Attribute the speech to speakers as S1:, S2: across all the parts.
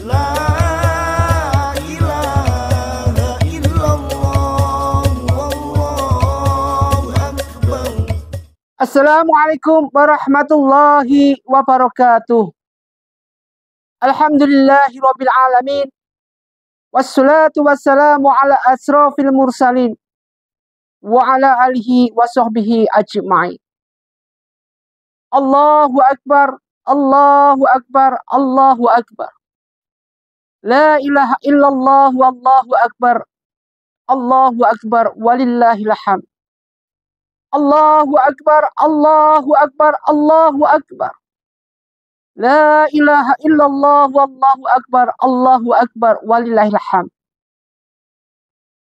S1: La ilaha illallah, wallahu akbar.
S2: Assalamualaikum warahmatullahi wabarakatuh. Alhamdulillahi rabbil alamin. Wassalatu wassalamu ala asrafil mursalin wa ala alihi wa sahbihi ajma'in. Allahu akbar, Allahu akbar, Allahu akbar. La ilaha illallah, wallahu akbar. Allahu akbar, walillahil hamd. Allahu akbar, Allahu akbar, Allahu akbar. La ilaha illallah, wallahu akbar, Allahu akbar, walillahil hamd.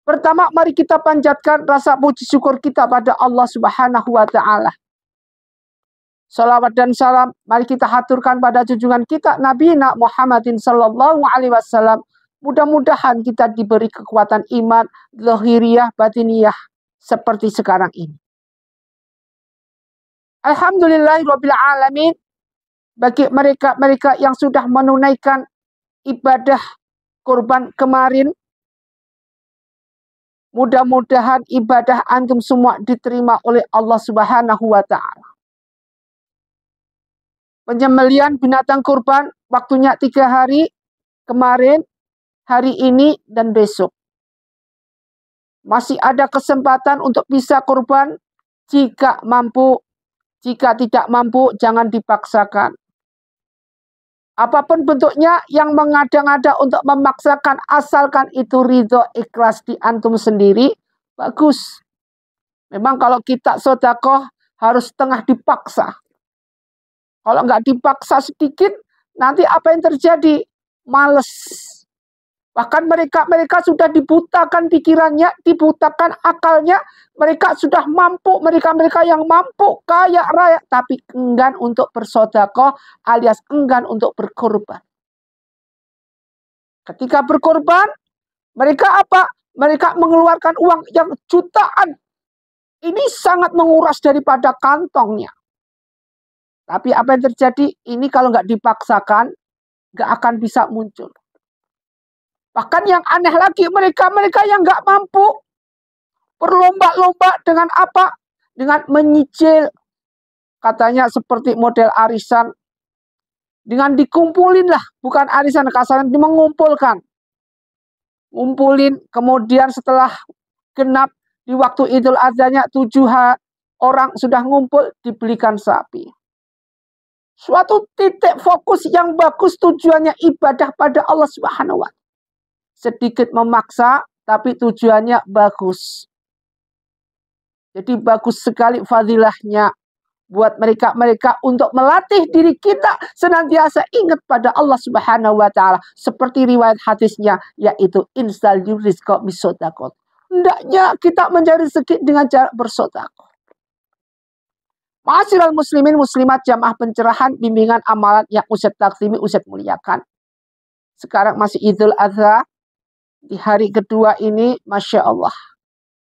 S2: Pertama, mari kita panjatkan rasa puji syukur kita pada Allah Subhanahu wa taala. Salawat dan salam mari kita haturkan pada junjungan kita Nabi Muhammadin sallallahu alaihi wasallam. Mudah-mudahan kita diberi kekuatan iman zahiriyah batiniyah seperti sekarang ini. Alhamdulillahirabbil alamin. Bagi mereka yang sudah menunaikan ibadah kurban kemarin, mudah-mudahan ibadah antum semua diterima oleh Allah Subhanahu wa taala. Penyembelihan binatang kurban waktunya 3 hari, kemarin, hari ini, dan besok. Masih ada kesempatan untuk bisa kurban jika mampu. Jika tidak mampu, jangan dipaksakan. Apapun bentuknya yang mengada-ngada untuk memaksakan, asalkan itu ridho ikhlas di antum sendiri, bagus. Memang kalau kita sedekah harus setengah dipaksa. Kalau nggak dipaksa sedikit, nanti apa yang terjadi? Males. Bahkan mereka sudah dibutakan pikirannya, dibutakan akalnya. Mereka sudah mampu, mereka yang mampu, kaya raya, tapi enggan untuk bersedekah alias enggan untuk berkorban. Ketika berkorban, mereka apa? Mereka mengeluarkan uang yang jutaan. Ini sangat menguras daripada kantongnya. Tapi apa yang terjadi? Ini kalau nggak dipaksakan, nggak akan bisa muncul. Bahkan yang aneh lagi, mereka yang nggak mampu berlomba-lomba dengan apa? Dengan menyicil. Katanya seperti model arisan. Dengan dikumpulin lah, bukan arisan, kasaran, mengumpulkan. Ngumpulin, kemudian setelah genap di waktu Idul Adhanya 7 orang sudah ngumpul, dibelikan sapi. Suatu titik fokus yang bagus, tujuannya ibadah pada Allah Subhanahu wa taala. Sedikit memaksa, tapi tujuannya bagus. Jadi bagus sekali fadilahnya buat mereka untuk melatih diri kita senantiasa ingat pada Allah Subhanahu wa taala. Seperti riwayat hadisnya, yaitu instal rizqa bisodakot. Hendaknya kita mencari rezeki dengan cara bersedekah. Ma'asyiral muslimin muslimat jamaah pencerahan bimbingan amalan yang Ustaz taksimi, Ustaz muliakan. Sekarang masih Idul Adha. Di hari kedua ini, Masya Allah.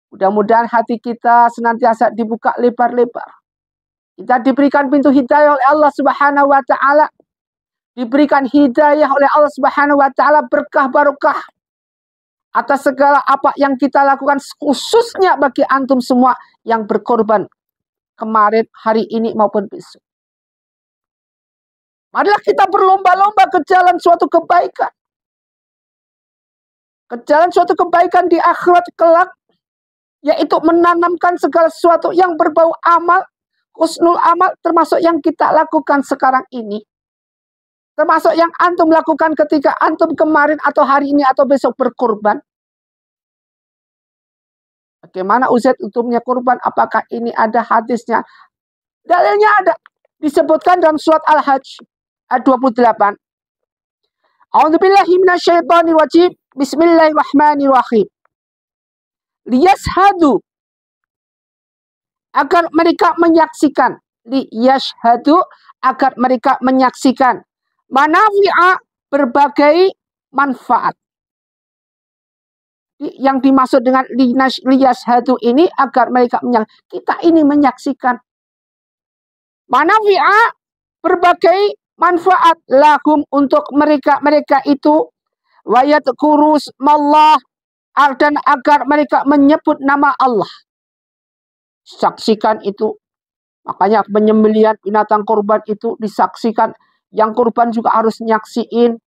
S2: Mudah-mudahan hati kita senantiasa dibuka lebar-lebar. Kita diberikan pintu hidayah oleh Allah Subhanahu wa taala. Diberikan hidayah oleh Allah Subhanahu wa taala, berkah barokah atas segala apa yang kita lakukan, khususnya bagi antum semua yang berkorban kemarin, hari ini maupun besok. Marilah kita berlomba-lomba ke jalan suatu kebaikan. Ke jalan suatu kebaikan di akhirat kelak, yaitu menanamkan segala sesuatu yang berbau amal, husnul amal, termasuk yang kita lakukan sekarang ini. Termasuk yang antum lakukan ketika antum kemarin atau hari ini atau besok berkorban. Bagaimana Ustaz utumnya kurban? Apakah ini ada hadisnya? Dalilnya ada. Disebutkan dalam surat Al-Hajj ayat 28. A'udzubillahi minasyaitonir rajim. Bismillahirrahmanirrahim. Liyashhadu, agar mereka menyaksikan. Liyashhadu, agar mereka menyaksikan. Manafi'a, berbagai manfaat. Yang dimaksud dengan liyashhadu ini agar mereka kita ini menyaksikan. Manafi'a, berbagai manfaat lahum untuk mereka itu, wa yadhkuru smallah, dan agar mereka menyebut nama Allah. Saksikan itu. Makanya penyembelihan binatang kurban itu disaksikan. Yang kurban juga harus nyaksiin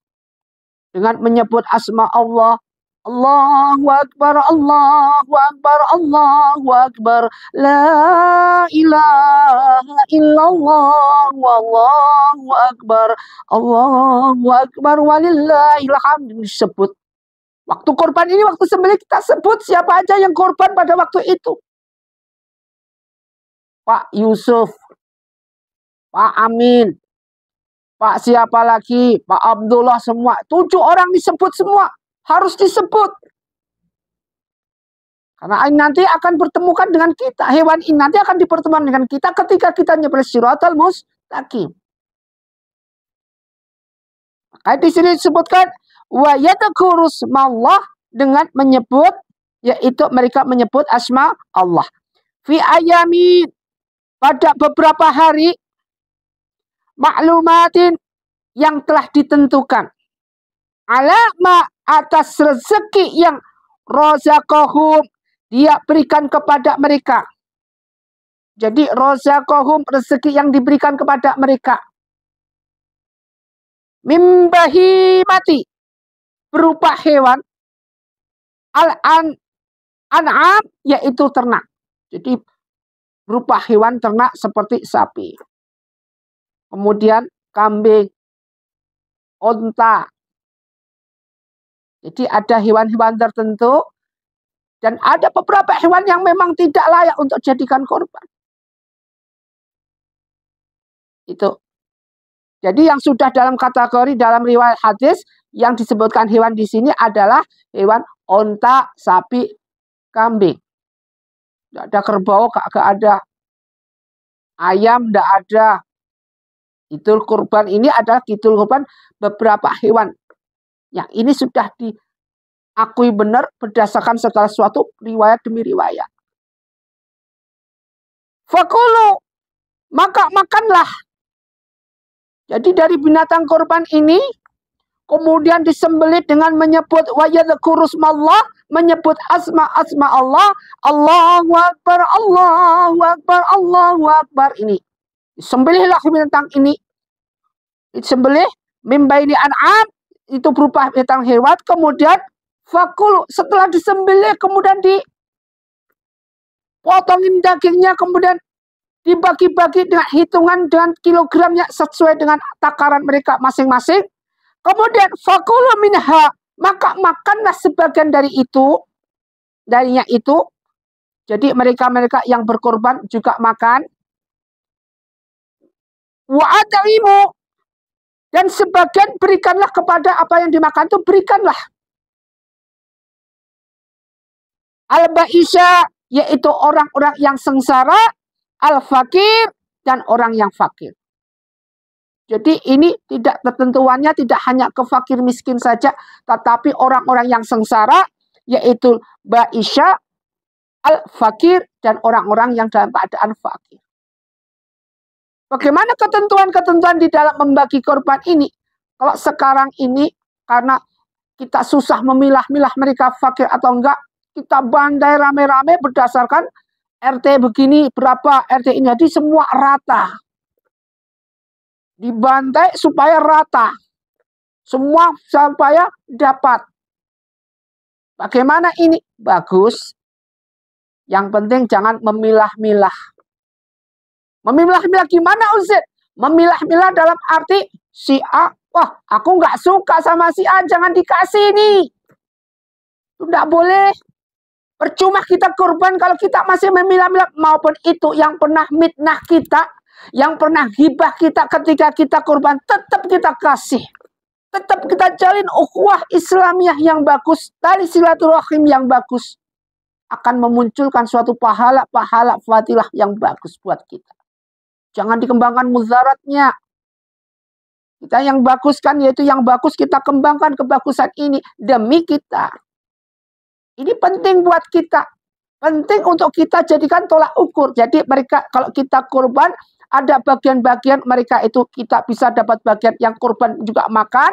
S2: dengan menyebut asma Allah. Allahu Akbar, Allahu Akbar, Allahu Akbar, la ilaha illallah, wallahu akbar, Allahu Akbar, walillahil hamd, disebut. Waktu korban ini, waktu sembelih kita sebut siapa aja yang korban pada waktu itu. Pak Yusuf, Pak Amin, Pak siapa lagi, Pak Abdullah, semua. 7 orang disebut semua. Harus disebut. Karena ini nanti akan bertemukan dengan kita. Hewan ini nanti akan dipertemukan dengan kita ketika kita nyebel siratal mustaqim. Maka di sini disebutkan wa yadhkuru smallah, dengan menyebut, yaitu mereka menyebut asma Allah. Fi ayamin, pada beberapa hari, maklumatin, yang telah ditentukan. Alama, atas rezeki yang rozaqahum, dia berikan kepada mereka. Jadi rozaqahum, rezeki yang diberikan kepada mereka. Mimbahimati, berupa hewan. Al-an'am, yaitu ternak. Jadi berupa hewan ternak seperti sapi. Kemudian kambing, unta. Jadi ada hewan-hewan tertentu, dan ada beberapa hewan yang memang tidak layak untuk jadikan korban. Itu. Jadi yang sudah dalam kategori dalam riwayat hadis yang disebutkan hewan di sini adalah hewan unta, sapi, kambing. Tidak ada kerbau, tidak ada ayam, tidak ada. Idul kurban ini adalah idul kurban beberapa hewan. Yang ini sudah diakui benar berdasarkan segala sesuatu, riwayat demi riwayat. Fakulu, maka makanlah. Jadi dari binatang korban ini, kemudian disembelih dengan menyebut wa yadhkuru smallah, menyebut asma Allah, Allahu Akbar, Allahu Akbar, Allahu Akbar. Ini disembelihlah binatang ini. Disembelih mimbaini an'am, itu berupa binatang hewan. Kemudian fakul, setelah disembelih kemudian dipotongin dagingnya, kemudian dibagi-bagi dengan hitungan dengan kilogramnya sesuai dengan takaran mereka masing-masing. Kemudian fakulu minha, maka makanlah sebagian dari itu, darinya itu. Jadi mereka-mereka yang berkorban juga makan. Wa at'imu, dan sebagian berikanlah kepada apa yang dimakan itu, berikanlah. Al-ba'isya, yaitu orang-orang yang sengsara. Al-fakir, dan orang yang fakir. Jadi ini tidak ketentuannya tidak hanya ke fakir miskin saja, tetapi orang-orang yang sengsara, yaitu ba'isya, al-fakir, dan orang-orang yang dalam keadaan fakir. Bagaimana ketentuan-ketentuan di dalam membagi korban ini? Kalau sekarang ini, karena kita susah memilah-milah mereka fakir atau enggak, kita bandai rame-rame berdasarkan RT begini, berapa RT ini. Jadi semua rata. Dibantai supaya rata. Semua supaya dapat. Bagaimana ini? Bagus. Yang penting jangan memilah-milah. Memilah-milah gimana Ustaz? Memilah-milah dalam arti si A, wah aku nggak suka sama si A, jangan dikasih nih. Itu nggak boleh. Percuma kita korban kalau kita masih memilah-milah, maupun itu yang pernah mitnah kita, yang pernah gibah kita ketika kita korban, tetap kita kasih. Tetap kita jalin ukhuwah Islamiyah yang bagus, tali silaturahim yang bagus. Akan memunculkan suatu pahala-pahala fadilah yang bagus buat kita. Jangan dikembangkan mudaratnya. Kita yang bagus kan, yaitu yang bagus kita kembangkan kebagusan ini demi kita. Ini penting buat kita. Penting untuk kita jadikan tolak ukur. Jadi mereka kalau kita korban, ada bagian-bagian mereka itu kita bisa dapat bagian yang kurban juga makan,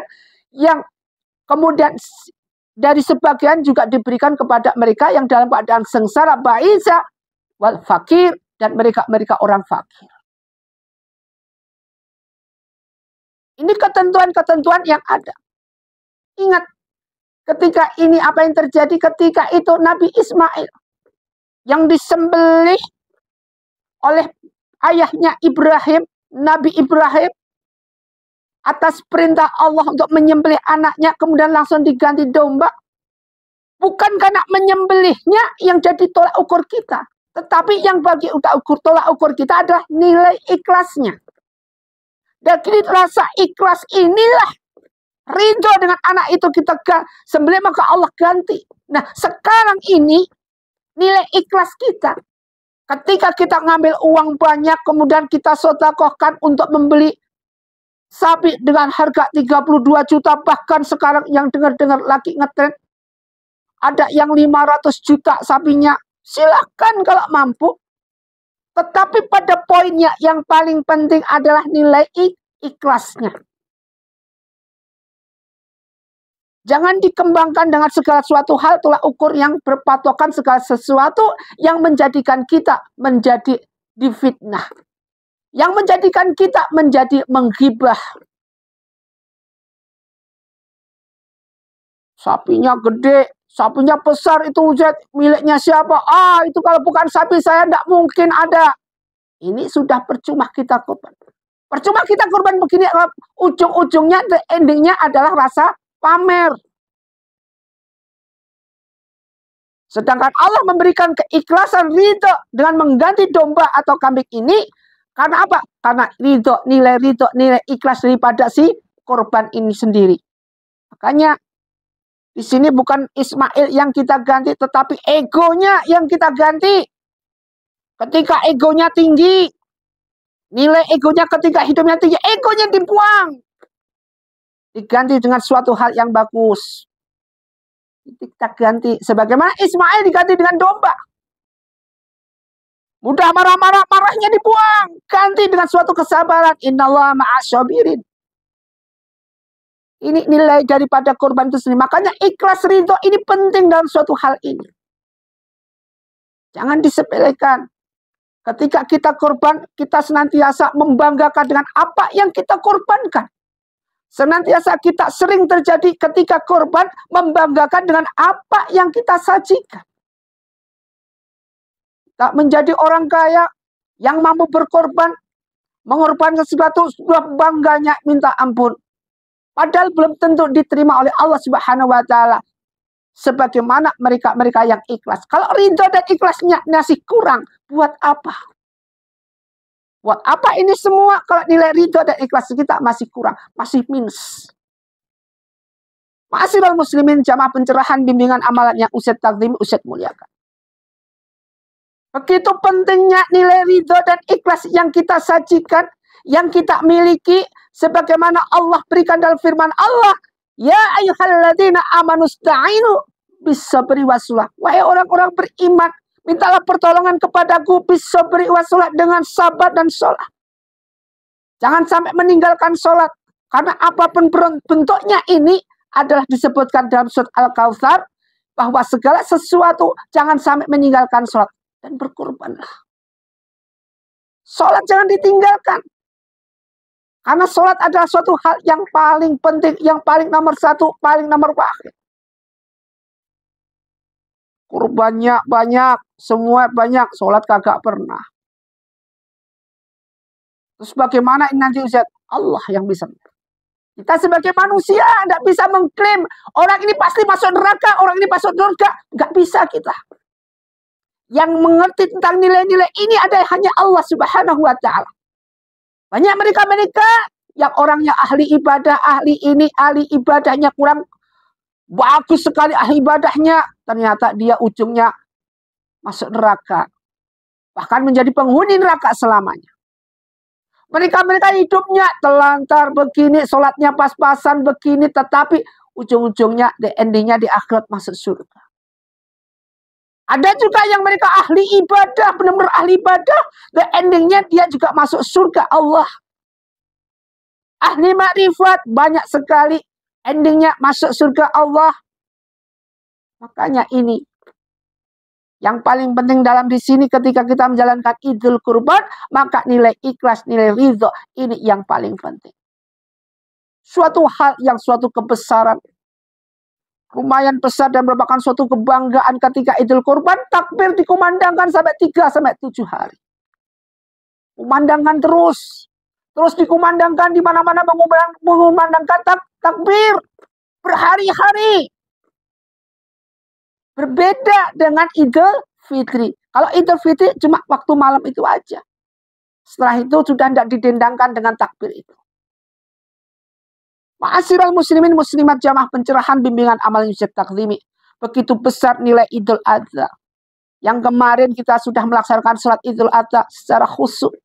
S2: yang kemudian dari sebagian juga diberikan kepada mereka yang dalam keadaan sengsara, ba'isa, wal fakir, dan mereka orang fakir. Ini ketentuan-ketentuan yang ada. Ingat, ketika ini apa yang terjadi ketika itu Nabi Ismail yang disembelih oleh ayahnya Ibrahim, Nabi Ibrahim, atas perintah Allah untuk menyembelih anaknya, kemudian langsung diganti domba. Bukan karena menyembelihnya yang jadi tolak ukur kita, tetapi yang bagi tolak ukur kita adalah nilai ikhlasnya. Dan kini rasa ikhlas inilah ridho dengan anak itu kita sembelih, maka Allah ganti. Nah, sekarang ini nilai ikhlas kita. Ketika kita ngambil uang banyak, kemudian kita sedekahkan untuk membeli sapi dengan harga 32 juta, bahkan sekarang yang dengar-dengar lagi ngetren, ada yang 500 juta sapinya. Silahkan kalau mampu. Tetapi pada poinnya yang paling penting adalah nilai ikhlasnya. Jangan dikembangkan dengan segala suatu hal tolak ukur yang berpatokan segala sesuatu yang menjadikan kita menjadi difitnah. Yang menjadikan kita menjadi menggibah. Sapinya gede, sapinya besar, itu miliknya siapa? Itu kalau bukan sapi saya tidak mungkin ada. Ini sudah percuma kita korban. Percuma kita korban begini, ujung-ujungnya, endingnya adalah rasa pamer. Sedangkan Allah memberikan keikhlasan ridho dengan mengganti domba atau kambing ini. Karena apa? Karena ridho, nilai ikhlas daripada si korban ini sendiri. Makanya di sini bukan Ismail yang kita ganti, tetapi egonya yang kita ganti. Ketika egonya tinggi, nilai egonya ketika hidupnya tinggi, egonya dibuang. Diganti dengan suatu hal yang bagus. Kita ganti. Sebagaimana Ismail diganti dengan domba. Mudah marah-marah, marahnya dibuang. Ganti dengan suatu kesabaran. Innallaha ma'asyabirin. Ini nilai daripada korban itu sendiri. Makanya ikhlas ridho ini penting dalam suatu hal ini. Jangan disepelekan. Ketika kita korban, kita senantiasa membanggakan dengan apa yang kita korbankan. Senantiasa kita sering terjadi ketika korban membanggakan dengan apa yang kita sajikan. Tak menjadi orang kaya yang mampu berkorban, mengorbankan sesuatu, sudah bangganya minta ampun. Padahal belum tentu diterima oleh Allah Subhanahu wa Ta'ala. Sebagaimana mereka yang ikhlas. Kalau ridho dan ikhlasnya masih kurang, buat apa? Buat apa ini semua kalau nilai ridho dan ikhlas kita masih kurang, masih minus. Ma'asyiral muslimin, jamaah pencerahan bimbingan amalan yang Ustadz takdim, Ustadz muliakan. Begitu pentingnya nilai ridho dan ikhlas yang kita sajikan, yang kita miliki, sebagaimana Allah berikan dalam firman Allah, ya ayyuhalladzina amanusta'inu bisabri wassalah. Wahai orang-orang beriman, mintalah pertolongan kepadaku bisabri wassalah, dengan sabar dan sholat. Jangan sampai meninggalkan sholat, karena apapun bentuknya ini adalah disebutkan dalam surat Al-Kautsar, bahwa segala sesuatu jangan sampai meninggalkan sholat. Dan berkorbanlah. Sholat jangan ditinggalkan. Karena sholat adalah suatu hal yang paling penting, yang paling nomor satu, paling nomor wahid. Kurbannya banyak, semua banyak, sholat kagak pernah. Terus bagaimana ini nanti Ustaz? Allah yang bisa. Kita sebagai manusia tidak bisa mengklaim orang ini pasti masuk neraka, orang ini masuk surga. Nggak bisa kita. Yang mengerti tentang nilai-nilai ini ada hanya Allah Subhanahu wa Ta'ala. Banyak mereka-mereka yang orangnya ahli ibadah, ahli ini, ahli ibadahnya kurang bagus sekali ahli ibadahnya, ternyata dia ujungnya masuk neraka. Bahkan menjadi penghuni neraka selamanya. Mereka-mereka hidupnya telantar begini, sholatnya pas-pasan begini, tetapi ujung-ujungnya, endingnya di akhirat masuk surga. Ada juga yang mereka ahli ibadah, benar-benar ahli ibadah, dan endingnya dia juga masuk surga Allah. Ahli makrifat banyak sekali, endingnya masuk surga Allah. Makanya ini yang paling penting dalam di sini ketika kita menjalankan Idul Kurban, maka nilai ikhlas, nilai ridho, ini yang paling penting. Suatu hal yang suatu kebesaran, lumayan besar dan merupakan suatu kebanggaan ketika Idul Kurban, takbir dikumandangkan sampai 3-7 hari. Kumandangkan terus dikumandangkan di mana-mana, mengumandangkan takbir berhari-hari. Berbeda dengan Idul Fitri. Kalau Idul Fitri cuma waktu malam itu aja. Setelah itu sudah tidak didendangkan dengan takbir itu. Ma'asyiral muslimin muslimat jamaah pencerahan bimbingan amal yusuf takzimi. Begitu besar nilai Idul Adha. Yang kemarin kita sudah melaksanakan sholat Idul Adha secara khusyuk.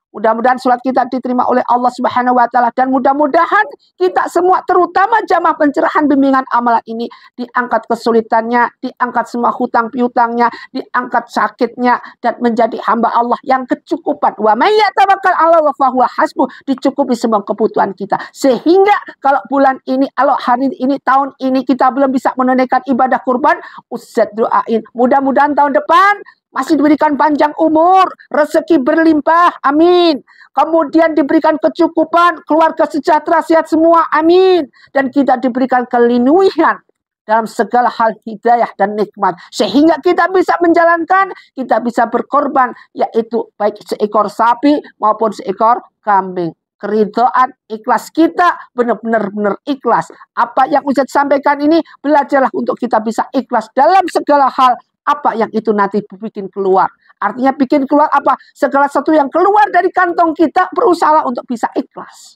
S2: Mudah-mudahan sholat kita diterima oleh Allah Subhanahu wa Ta'ala. Dan mudah-mudahan kita semua, terutama jamaah pencerahan bimbingan amalan ini, diangkat kesulitannya, diangkat semua hutang piutangnya, diangkat sakitnya, dan menjadi hamba Allah yang kecukupan. Wa may yatawakkal 'ala Allah fa huwa hasbuh, dicukupi semua kebutuhan kita. Sehingga kalau bulan ini, kalau hari ini, tahun ini kita belum bisa menunaikan ibadah kurban, Ustaz doain. Mudah-mudahan tahun depan masih diberikan panjang umur, rezeki berlimpah, amin. Kemudian diberikan kecukupan, keluarga sejahtera, sehat semua, amin. Dan kita diberikan kelindungan dalam segala hal hidayah dan nikmat. Sehingga kita bisa menjalankan, kita bisa berkorban, yaitu baik seekor sapi maupun seekor kambing. Keridhaan, ikhlas kita benar-benar ikhlas. Apa yang Ustaz sampaikan ini, belajarlah untuk kita bisa ikhlas dalam segala hal. Apa yang itu nanti bikin keluar. Artinya bikin keluar apa? Segala sesuatu yang keluar dari kantong kita, berusaha untuk bisa ikhlas.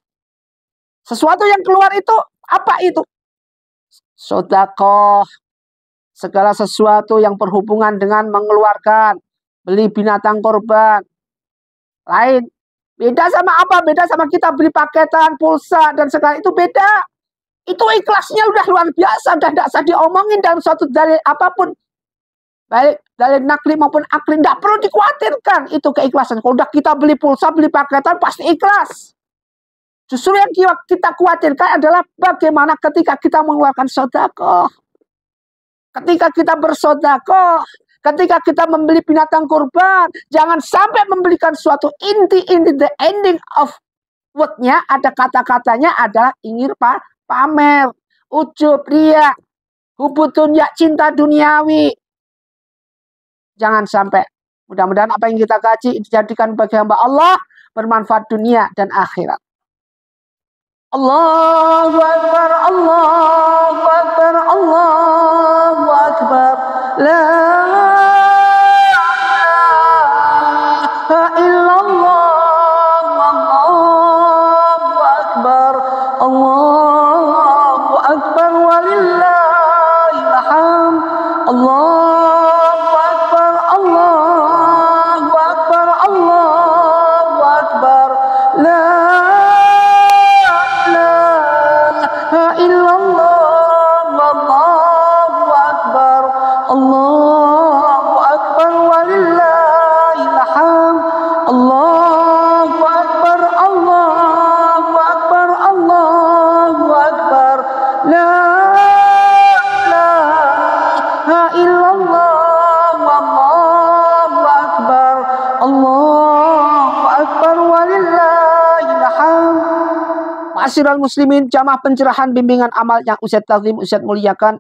S2: Sesuatu yang keluar itu, apa itu? Sedekah. Segala sesuatu yang berhubungan dengan mengeluarkan, beli binatang korban. Lain. Beda sama apa? Beda sama kita beli paketan, pulsa, dan segala itu beda. Itu ikhlasnya udah luar biasa. Udah tidak usah diomongin dalam suatu dalil apapun. Baik dalil nakli maupun akli, tidak perlu dikhawatirkan itu keikhlasan. Kalau udah kita beli pulsa, beli paketan, pasti ikhlas. Justru yang kita khawatirkan adalah bagaimana ketika kita mengeluarkan sedekah. Ketika kita bersedekah, ketika kita membeli binatang kurban, jangan sampai membelikan suatu inti-inti, the ending of word-nya, ada kata-katanya adalah ingin pamer, ujub, riya, hubutun ya, cinta duniawi. Jangan sampai. Mudah-mudahan apa yang kita kaji dijadikan bagi hamba Allah bermanfaat dunia dan akhirat. Allahu Akbar, Allahu Akbar, Allahu Akbar. La ilaha illallah, Allahu Akbar, Allahu Akbar, walillahil hamd. Allah Ma'asyiral muslimin, jamaah pencerahan bimbingan amal yang Ustaz takzim, Ustaz muliakan.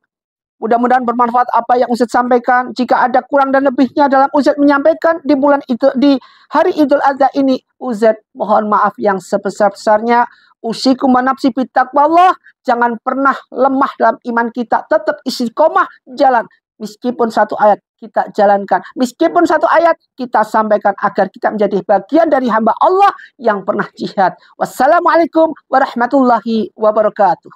S2: Mudah-mudahan bermanfaat apa yang Ustaz sampaikan. Jika ada kurang dan lebihnya dalam Ustaz menyampaikan di bulan itu, di hari Idul Adha ini, Ustaz mohon maaf yang sebesar-besarnya. Usikum wa nafsi bittaqwallah. Jangan pernah lemah dalam iman kita, tetap istiqomah jalan. Meskipun satu ayat kita jalankan, meskipun satu ayat kita sampaikan agar kita menjadi bagian dari hamba Allah yang pernah jihad. Wassalamualaikum warahmatullahi wabarakatuh.